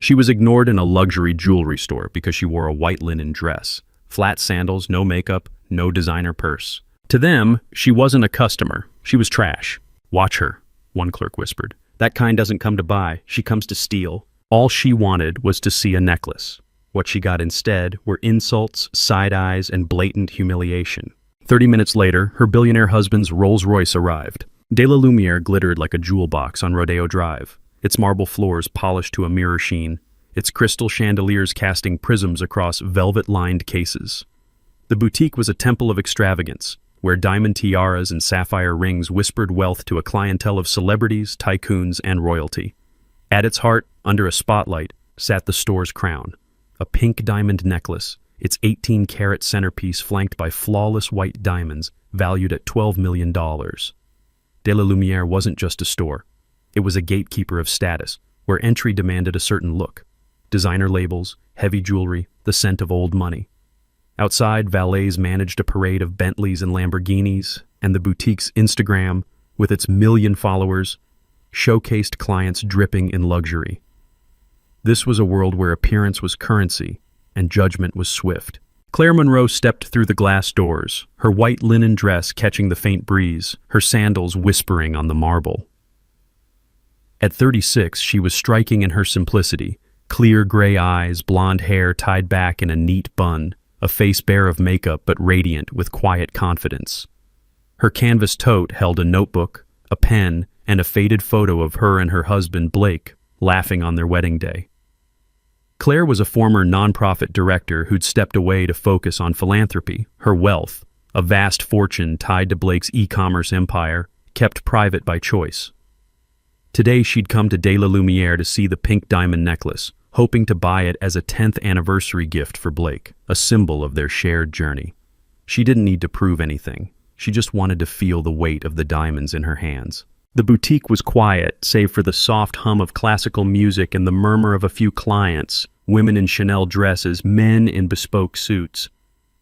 She was ignored in a luxury jewelry store because she wore a white linen dress, flat sandals, no makeup, no designer purse. To them, she wasn't a customer. She was trash. "Watch her," one clerk whispered. "That kind doesn't come to buy. She comes to steal." All she wanted was to see a necklace. What she got instead were insults, side eyes, and blatant humiliation. 30 minutes later, her billionaire husband's Rolls-Royce arrived. De la Lumiere glittered like a jewel box on Rodeo Drive, its marble floors polished to a mirror sheen, its crystal chandeliers casting prisms across velvet-lined cases. The boutique was a temple of extravagance, where diamond tiaras and sapphire rings whispered wealth to a clientele of celebrities, tycoons, and royalty. At its heart, under a spotlight, sat the store's crown, a pink diamond necklace, its 18-carat centerpiece flanked by flawless white diamonds valued at $12 million. De la Lumiere wasn't just a store. It was a gatekeeper of status, where entry demanded a certain look. Designer labels, heavy jewelry, the scent of old money. Outside, valets managed a parade of Bentleys and Lamborghinis, and the boutique's Instagram, with its million followers, showcased clients dripping in luxury. This was a world where appearance was currency, and judgment was swift. Claire Monroe stepped through the glass doors, her white linen dress catching the faint breeze, her sandals whispering on the marble. At 36, she was striking in her simplicity, clear gray eyes, blonde hair tied back in a neat bun, a face bare of makeup but radiant with quiet confidence. Her canvas tote held a notebook, a pen, and a faded photo of her and her husband, Blake, laughing on their wedding day. Claire was a former nonprofit director who'd stepped away to focus on philanthropy. Her wealth, a vast fortune tied to Blake's e-commerce empire, kept private by choice. Today she'd come to De la Lumiere to see the pink diamond necklace, hoping to buy it as a 10th anniversary gift for Blake, a symbol of their shared journey. She didn't need to prove anything. She just wanted to feel the weight of the diamonds in her hands. The boutique was quiet, save for the soft hum of classical music and the murmur of a few clients, women in Chanel dresses, men in bespoke suits.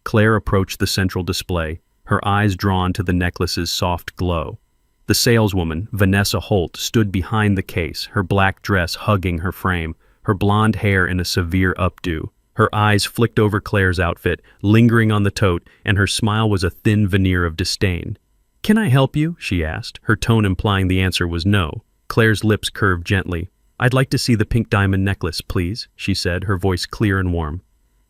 Claire approached the central display, her eyes drawn to the necklace's soft glow. The saleswoman, Vanessa Holt, stood behind the case, her black dress hugging her frame, her blonde hair in a severe updo. Her eyes flicked over Claire's outfit, lingering on the tote, and her smile was a thin veneer of disdain. "Can I help you?" she asked, her tone implying the answer was no. Claire's lips curved gently. "I'd like to see the pink diamond necklace, please," she said, her voice clear and warm.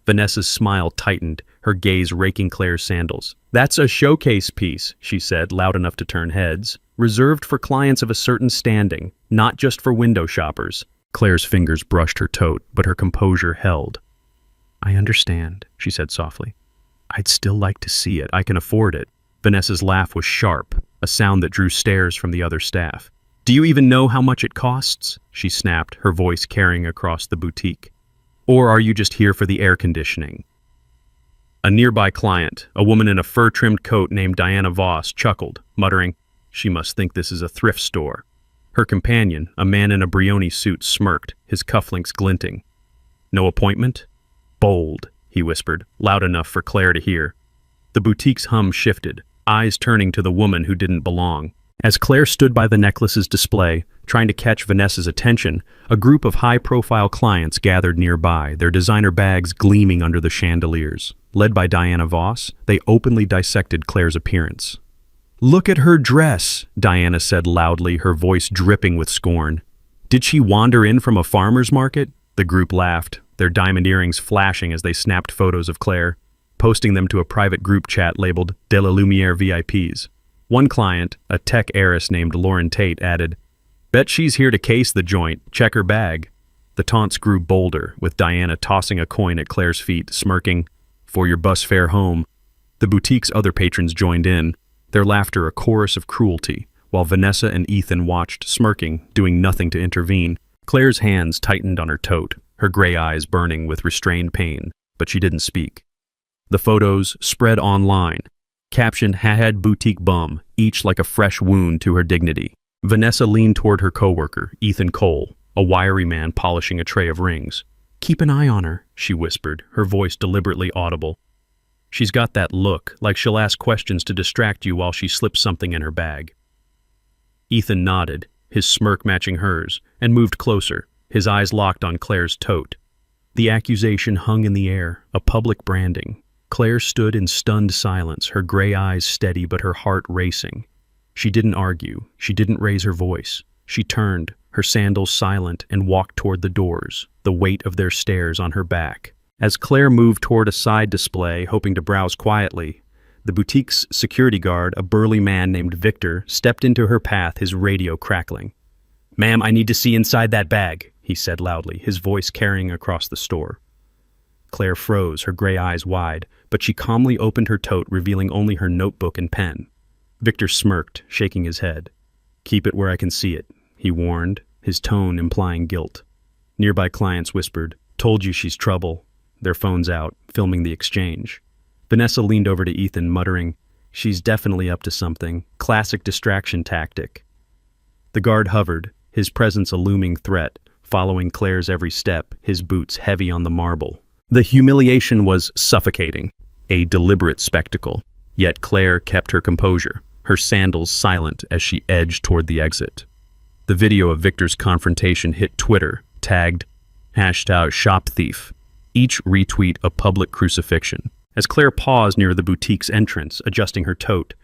Vanessa's smile tightened, her gaze raking Claire's sandals. "That's a showcase piece," she said, loud enough to turn heads. "Reserved for clients of a certain standing, not just for window shoppers." Claire's fingers brushed her tote, but her composure held. "I understand," she said softly. "I'd still like to see it. I can afford it." Vanessa's laugh was sharp, a sound that drew stares from the other staff. "Do you even know how much it costs?" she snapped, her voice carrying across the boutique. "Or are you just here for the air conditioning?" A nearby client, a woman in a fur-trimmed coat named Diana Voss, chuckled, muttering, "She must think this is a thrift store." Her companion, a man in a Brioni suit, smirked, his cufflinks glinting. "No appointment?" "Bold," he whispered, loud enough for Claire to hear. The boutique's hum shifted, eyes turning to the woman who didn't belong. As Claire stood by the necklace's display, trying to catch Vanessa's attention, a group of high-profile clients gathered nearby, their designer bags gleaming under the chandeliers. Led by Diana Voss, they openly dissected Claire's appearance. "Look at her dress," Diana said loudly, her voice dripping with scorn. "Did she wander in from a farmer's market?" The group laughed, their diamond earrings flashing as they snapped photos of Claire, posting them to a private group chat labeled De la Lumiere VIPs. One client, a tech heiress named Lauren Tate, added, "Bet she's here to case the joint, check her bag." The taunts grew bolder, with Diana tossing a coin at Claire's feet, smirking, "For your bus fare home." The boutique's other patrons joined in, their laughter a chorus of cruelty, while Vanessa and Ethan watched, smirking, doing nothing to intervene. Claire's hands tightened on her tote, her gray eyes burning with restrained pain, but she didn't speak. The photos spread online, captioned "Had boutique bum," each like a fresh wound to her dignity. Vanessa leaned toward her coworker, Ethan Cole, a wiry man polishing a tray of rings. "Keep an eye on her," she whispered, her voice deliberately audible. "She's got that look, like she'll ask questions to distract you while she slips something in her bag." Ethan nodded, his smirk matching hers, and moved closer, his eyes locked on Claire's tote. The accusation hung in the air, a public branding. Claire stood in stunned silence, her gray eyes steady but her heart racing. She didn't argue. She didn't raise her voice. She turned, her sandals silent, and walked toward the doors, the weight of their stares on her back. As Claire moved toward a side display, hoping to browse quietly, the boutique's security guard, a burly man named Victor, stepped into her path, his radio crackling. "Ma'am, I need to see inside that bag," he said loudly, his voice carrying across the store. Claire froze, her gray eyes wide, but she calmly opened her tote, revealing only her notebook and pen. Victor smirked, shaking his head. "Keep it where I can see it," he warned, his tone implying guilt. Nearby clients whispered, "Told you she's trouble." Their phones out, filming the exchange. Vanessa leaned over to Ethan, muttering, "She's definitely up to something. Classic distraction tactic." The guard hovered, his presence a looming threat, following Claire's every step, his boots heavy on the marble. The humiliation was suffocating, a deliberate spectacle. Yet Claire kept her composure, her sandals silent as she edged toward the exit. The video of Victor's confrontation hit Twitter, tagged #ShopThief, each retweet a public crucifixion. As Claire paused near the boutique's entrance, adjusting her tote,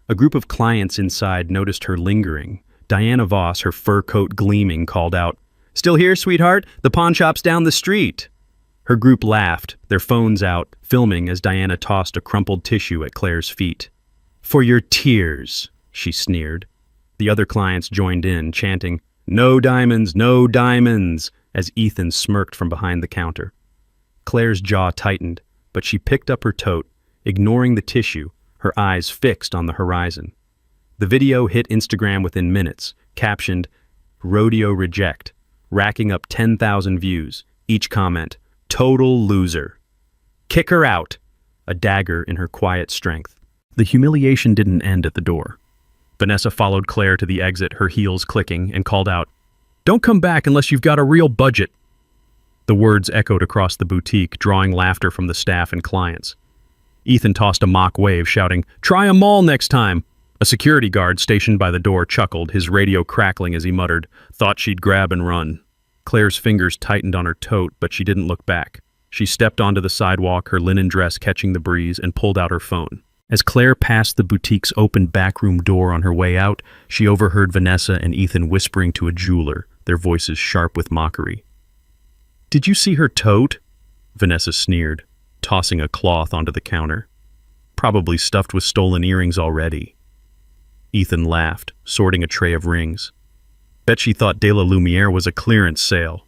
a group of clients inside noticed her lingering. Diana Voss, her fur coat gleaming, called out, "Still here, sweetheart? The pawn shop's down the street." Her group laughed, their phones out, filming as Diana tossed a crumpled tissue at Claire's feet. "For your tears," she sneered. The other clients joined in, chanting, "No diamonds, no diamonds," as Ethan smirked from behind the counter. Claire's jaw tightened, but she picked up her tote, ignoring the tissue, her eyes fixed on the horizon. The video hit Instagram within minutes, captioned, "Rodeo Reject," racking up 10,000 views, each comment, "Total loser." "Kick her out," a dagger in her quiet strength. The humiliation didn't end at the door. Vanessa followed Claire to the exit, her heels clicking, and called out, "Don't come back unless you've got a real budget." The words echoed across the boutique, drawing laughter from the staff and clients. Ethan tossed a mock wave, shouting, "Try a mall next time." A security guard stationed by the door chuckled, his radio crackling as he muttered, "Thought she'd grab and run." Claire's fingers tightened on her tote, but she didn't look back. She stepped onto the sidewalk, her linen dress catching the breeze, and pulled out her phone. As Claire passed the boutique's open backroom door on her way out, she overheard Vanessa and Ethan whispering to a jeweler, their voices sharp with mockery. "Did you see her tote?" Vanessa sneered, tossing a cloth onto the counter. "Probably stuffed with stolen earrings already." Ethan laughed, sorting a tray of rings. "Bet she thought De La Lumiere was a clearance sale."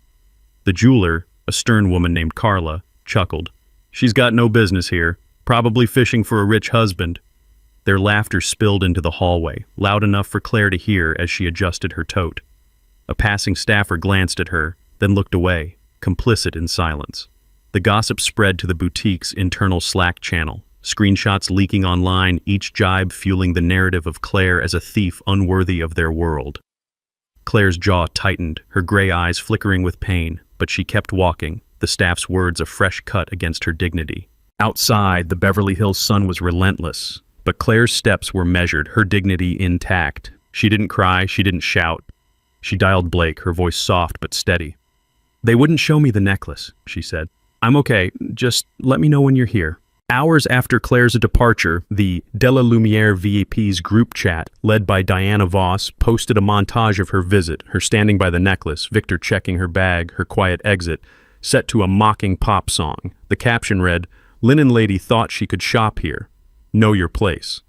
The jeweler, a stern woman named Carla, chuckled. "She's got no business here, probably fishing for a rich husband." Their laughter spilled into the hallway, loud enough for Claire to hear as she adjusted her tote. A passing staffer glanced at her, then looked away, complicit in silence. The gossip spread to the boutique's internal Slack channel, screenshots leaking online, each jibe fueling the narrative of Claire as a thief unworthy of their world. Claire's jaw tightened, her gray eyes flickering with pain, but she kept walking, the staff's words a fresh cut against her dignity. Outside, the Beverly Hills sun was relentless, but Claire's steps were measured, her dignity intact. She didn't cry, she didn't shout. She dialed Blake, her voice soft but steady. "They wouldn't show me the necklace," she said. "I'm okay, just let me know when you're here." Hours after Claire's departure, the De La Lumiere VIP's group chat, led by Diana Voss, posted a montage of her visit, her standing by the necklace, Victor checking her bag, her quiet exit, set to a mocking pop song. The caption read, "Linen Lady thought she could shop here. Know your place."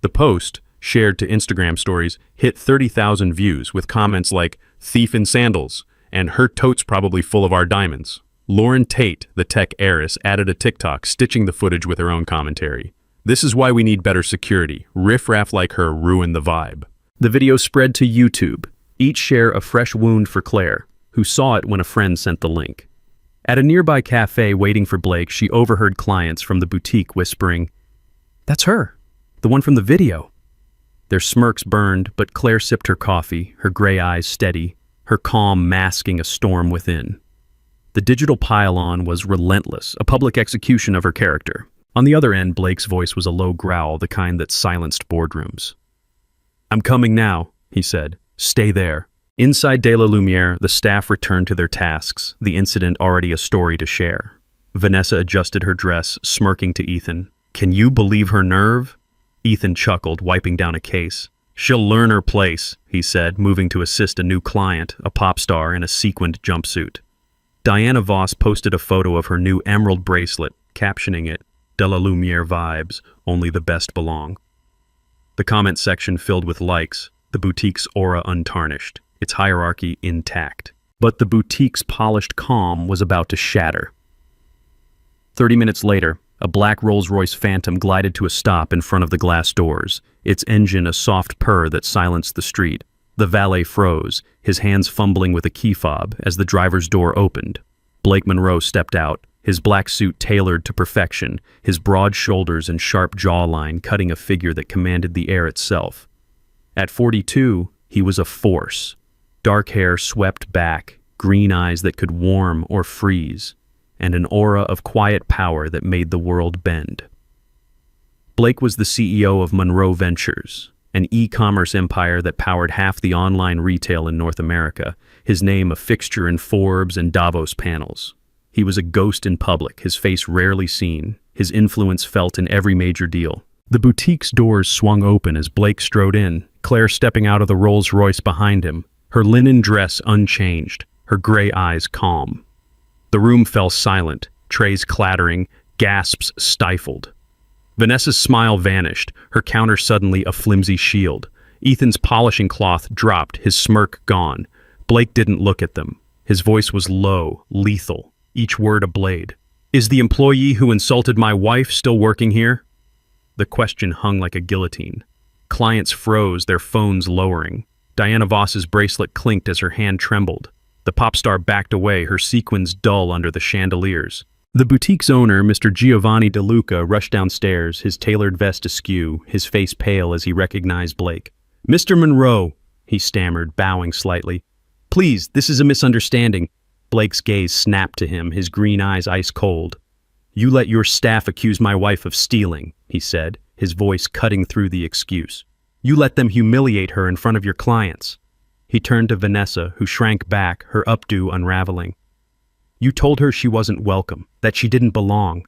The post, shared to Instagram stories, hit 30,000 views with comments like, "Thief in sandals," and "Her tote's probably full of our diamonds." Lauren Tate, the tech heiress, added a TikTok, stitching the footage with her own commentary. "This is why we need better security. Riff-raff like her ruin the vibe." The video spread to YouTube, each share a fresh wound for Claire, who saw it when a friend sent the link. At a nearby cafe waiting for Blake, she overheard clients from the boutique whispering, "That's her, the one from the video." Their smirks burned, but Claire sipped her coffee, her gray eyes steady, her calm masking a storm within. The digital pile-on was relentless, a public execution of her character. On the other end, Blake's voice was a low growl, the kind that silenced boardrooms. "I'm coming now," he said. "Stay there." Inside De La Lumiere, the staff returned to their tasks, the incident already a story to share. Vanessa adjusted her dress, smirking to Ethan. "Can you believe her nerve?" Ethan chuckled, wiping down a case. "She'll learn her place," he said, moving to assist a new client, a pop star in a sequined jumpsuit. Diana Voss posted a photo of her new emerald bracelet, captioning it, "De La Lumiere vibes, only the best belong." The comment section filled with likes, the boutique's aura untarnished, its hierarchy intact. But the boutique's polished calm was about to shatter. 30 minutes later, a black Rolls-Royce Phantom glided to a stop in front of the glass doors, its engine a soft purr that silenced the street. The valet froze, his hands fumbling with a key fob as the driver's door opened. Blake Monroe stepped out, his black suit tailored to perfection, his broad shoulders and sharp jawline cutting a figure that commanded the air itself. At 42, he was a force. Dark hair swept back, green eyes that could warm or freeze, and an aura of quiet power that made the world bend. Blake was the CEO of Monroe Ventures, an e-commerce empire that powered half the online retail in North America, his name a fixture in Forbes and Davos panels. He was a ghost in public, his face rarely seen, his influence felt in every major deal. The boutique's doors swung open as Blake strode in, Claire stepping out of the Rolls-Royce behind him, her linen dress unchanged, her gray eyes calm. The room fell silent, trays clattering, gasps stifled. Vanessa's smile vanished, her counter suddenly a flimsy shield. Ethan's polishing cloth dropped, his smirk gone. Blake didn't look at them. His voice was low, lethal, each word a blade. "Is the employee who insulted my wife still working here?" The question hung like a guillotine. Clients froze, their phones lowering. Diana Voss's bracelet clinked as her hand trembled. The pop star backed away, her sequins dull under the chandeliers. The boutique's owner, Mr. Giovanni De Luca, rushed downstairs, his tailored vest askew, his face pale as he recognized Blake. "Mr. Monroe," he stammered, bowing slightly. "Please, this is a misunderstanding." Blake's gaze snapped to him, his green eyes ice cold. "You let your staff accuse my wife of stealing," he said, his voice cutting through the excuse. "You let them humiliate her in front of your clients." He turned to Vanessa, who shrank back, her updo unraveling. "You told her she wasn't welcome, that she didn't belong."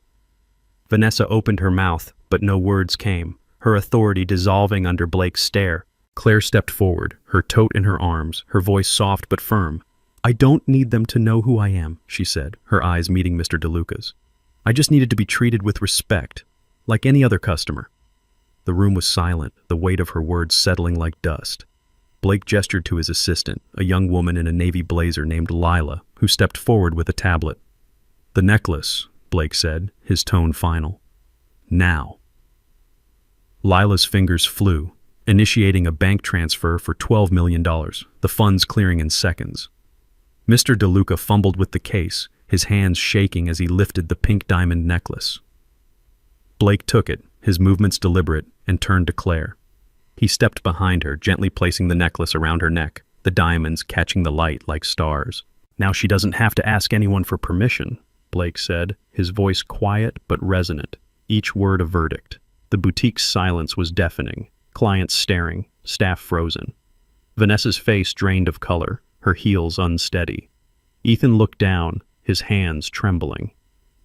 Vanessa opened her mouth, but no words came, her authority dissolving under Blake's stare. Claire stepped forward, her tote in her arms, her voice soft but firm. "I don't need them to know who I am," she said, her eyes meeting Mr. De Luca's. "I just needed to be treated with respect, like any other customer." The room was silent, the weight of her words settling like dust. Blake gestured to his assistant, a young woman in a navy blazer named Lila, who stepped forward with a tablet. "The necklace," Blake said, his tone final. "Now." Lila's fingers flew, initiating a bank transfer for $12 million, the funds clearing in seconds. Mr. De Luca fumbled with the case, his hands shaking as he lifted the pink diamond necklace. Blake took it, his movements deliberate, and turned to Claire. He stepped behind her, gently placing the necklace around her neck, the diamonds catching the light like stars. "Now she doesn't have to ask anyone for permission," Blake said, his voice quiet but resonant, each word a verdict. The boutique's silence was deafening, clients staring, staff frozen. Vanessa's face drained of color, her heels unsteady. Ethan looked down, his hands trembling.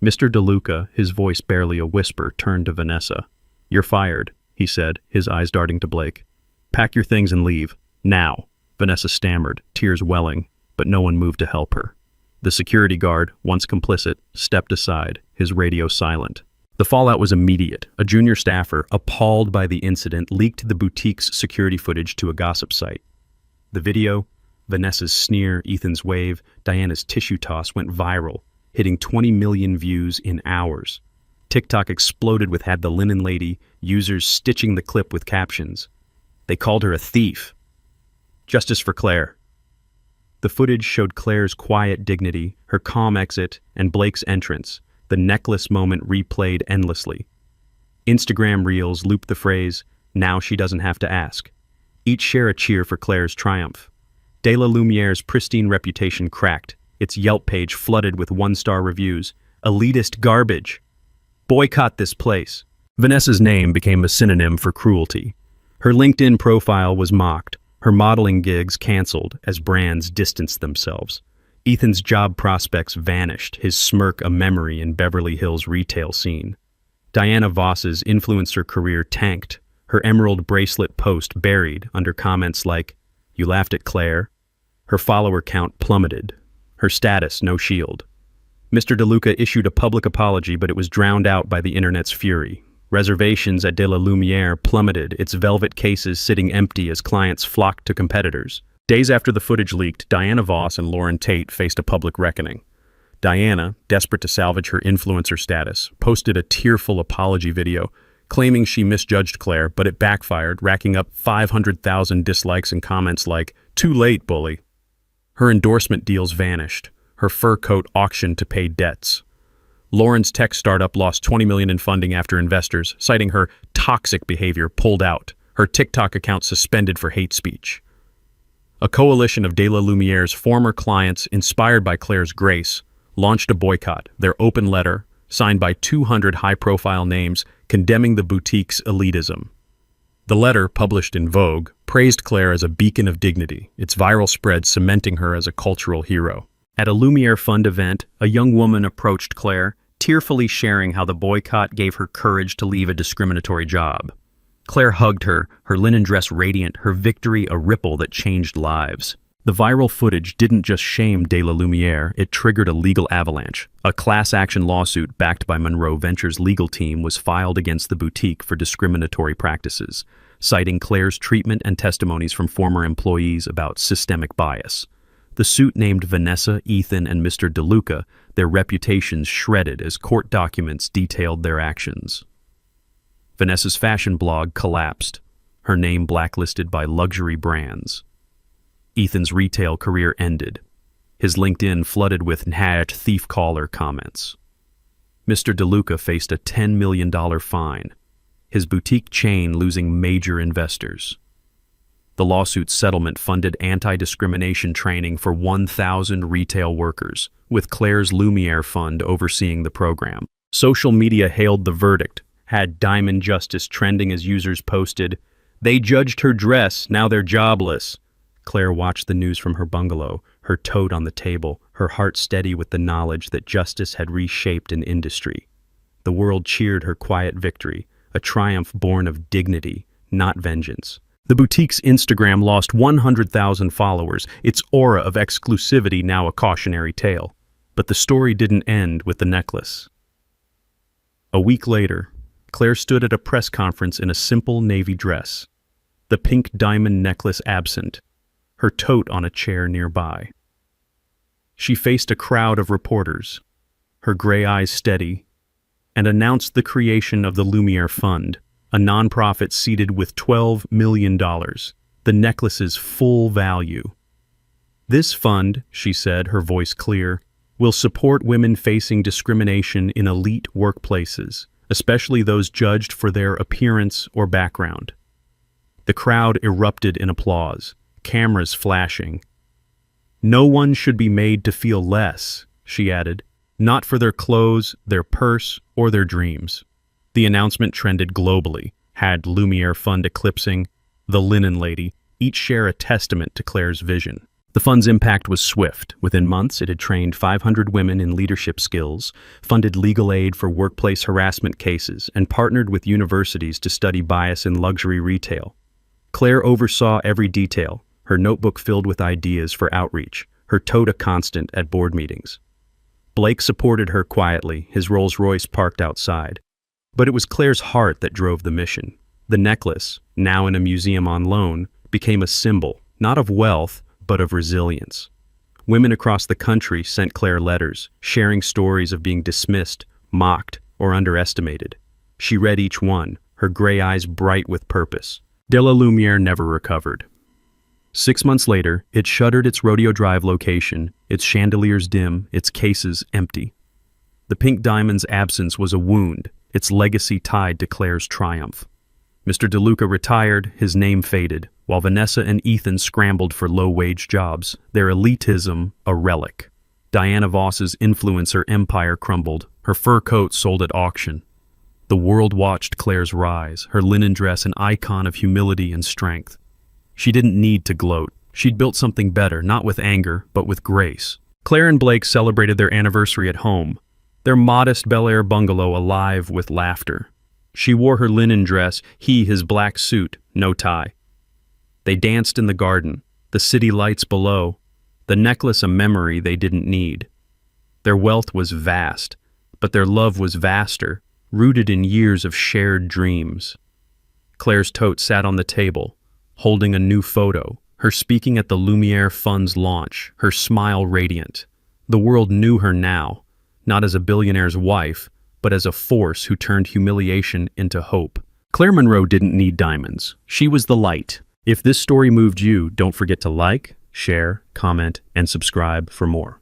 Mr. De Luca, his voice barely a whisper, turned to Vanessa. "You're fired," he said, his eyes darting to Blake. "Pack your things and leave. Now." Vanessa stammered, tears welling, but no one moved to help her. The security guard, once complicit, stepped aside, his radio silent. The fallout was immediate. A junior staffer, appalled by the incident, leaked the boutique's security footage to a gossip site. The video, Vanessa's sneer, Ethan's wave, Diana's tissue toss went viral, hitting 20 million views in hours. TikTok exploded with "Had the Linen Lady," users stitching the clip with captions. They called her a thief. "Justice for Claire." The footage showed Claire's quiet dignity, her calm exit, and Blake's entrance, the necklace moment replayed endlessly. Instagram reels looped the phrase, "Now she doesn't have to ask." Each share a cheer for Claire's triumph. De La Lumiere's pristine reputation cracked, its Yelp page flooded with one-star reviews. "Elitist garbage. Boycott this place." Vanessa's name became a synonym for cruelty. Her LinkedIn profile was mocked, Her modeling gigs canceled as brands distanced themselves. Ethan's job prospects vanished, his smirk a memory in Beverly Hills retail scene. Diana Voss's influencer career tanked, her emerald bracelet post buried under comments like, "You laughed at Claire?" Her follower count plummeted, her status no shield. Mr. DeLuca issued a public apology, but it was drowned out by the internet's fury. Reservations at De La Lumiere plummeted, its velvet cases sitting empty as clients flocked to competitors. Days after the footage leaked, Diana Voss and Lauren Tate faced a public reckoning. Diana, desperate to salvage her influencer status, posted a tearful apology video, claiming she misjudged Claire, but it backfired, racking up 500,000 dislikes and comments like, "Too late, bully." Her endorsement deals vanished, her fur coat auctioned to pay debts. Lauren's tech startup lost $20 million in funding after investors, citing her toxic behavior, pulled out, her TikTok account suspended for hate speech. A coalition of De La Lumiere's former clients, inspired by Claire's grace, launched a boycott, their open letter, signed by 200 high-profile names, condemning the boutique's elitism. The letter, published in Vogue, praised Claire as a beacon of dignity, its viral spread cementing her as a cultural hero. At a Lumiere Fund event, a young woman approached Claire, tearfully sharing how the boycott gave her courage to leave a discriminatory job. Claire hugged her, her linen dress radiant, her victory a ripple that changed lives. The viral footage didn't just shame De La Lumiere, it triggered a legal avalanche. A class-action lawsuit backed by Monroe Ventures' legal team was filed against the boutique for discriminatory practices, citing Claire's treatment and testimonies from former employees about systemic bias. The suit named Vanessa, Ethan, and Mr. DeLuca, their reputations shredded as court documents detailed their actions. Vanessa's fashion blog collapsed, her name blacklisted by luxury brands. Ethan's retail career ended, his LinkedIn flooded with "Hat thief caller" comments. Mr. DeLuca faced a $10 million fine, his boutique chain losing major investors. The lawsuit settlement funded anti-discrimination training for 1,000 retail workers, with Claire's Lumiere Fund overseeing the program. Social media hailed the verdict, had Diamond Justice trending as users posted, "They judged her dress, now they're jobless." Claire watched the news from her bungalow, her toad on the table, her heart steady with the knowledge that justice had reshaped an industry. The world cheered her quiet victory, a triumph born of dignity, not vengeance. The boutique's Instagram lost 100,000 followers, its aura of exclusivity now a cautionary tale. But the story didn't end with the necklace. A week later, Claire stood at a press conference in a simple navy dress, the pink diamond necklace absent, her tote on a chair nearby. She faced a crowd of reporters, her gray eyes steady, and announced the creation of the Lumiere Fund, a nonprofit seeded with $12 million, the necklace's full value. "This fund," she said, her voice clear, "will support women facing discrimination in elite workplaces, especially those judged for their appearance or background." The crowd erupted in applause, cameras flashing. "No one should be made to feel less," she added, "not for their clothes, their purse, or their dreams." The announcement trended globally, had Lumiere Fund eclipsing The Linen Lady, each share a testament to Claire's vision. The fund's impact was swift. Within months, it had trained 500 women in leadership skills, funded legal aid for workplace harassment cases, and partnered with universities to study bias in luxury retail. Claire oversaw every detail, her notebook filled with ideas for outreach, her tote a constant at board meetings. Blake supported her quietly, his Rolls-Royce parked outside. But it was Claire's heart that drove the mission. The necklace, now in a museum on loan, became a symbol, not of wealth, but of resilience. Women across the country sent Claire letters, sharing stories of being dismissed, mocked, or underestimated. She read each one, her gray eyes bright with purpose. De La Lumiere never recovered. 6 months later, it shuttered its Rodeo Drive location, its chandeliers dim, its cases empty. The pink diamond's absence was a wound, its legacy tied to Claire's triumph. Mr. DeLuca retired, his name faded, while Vanessa and Ethan scrambled for low-wage jobs, their elitism a relic. Diana Voss's influencer empire crumbled, her fur coat sold at auction. The world watched Claire's rise, her linen dress an icon of humility and strength. She didn't need to gloat. She'd built something better, not with anger, but with grace. Claire and Blake celebrated their anniversary at home, their modest Bel Air bungalow alive with laughter. She wore her linen dress, he his black suit, no tie. They danced in the garden, the city lights below, the necklace a memory they didn't need. Their wealth was vast, but their love was vaster, rooted in years of shared dreams. Claire's tote sat on the table, holding a new photo, her speaking at the Lumiere Fund's launch, her smile radiant. The world knew her now, not as a billionaire's wife, but as a force who turned humiliation into hope. Claire Monroe didn't need diamonds. She was the light. If this story moved you, don't forget to like, share, comment, and subscribe for more.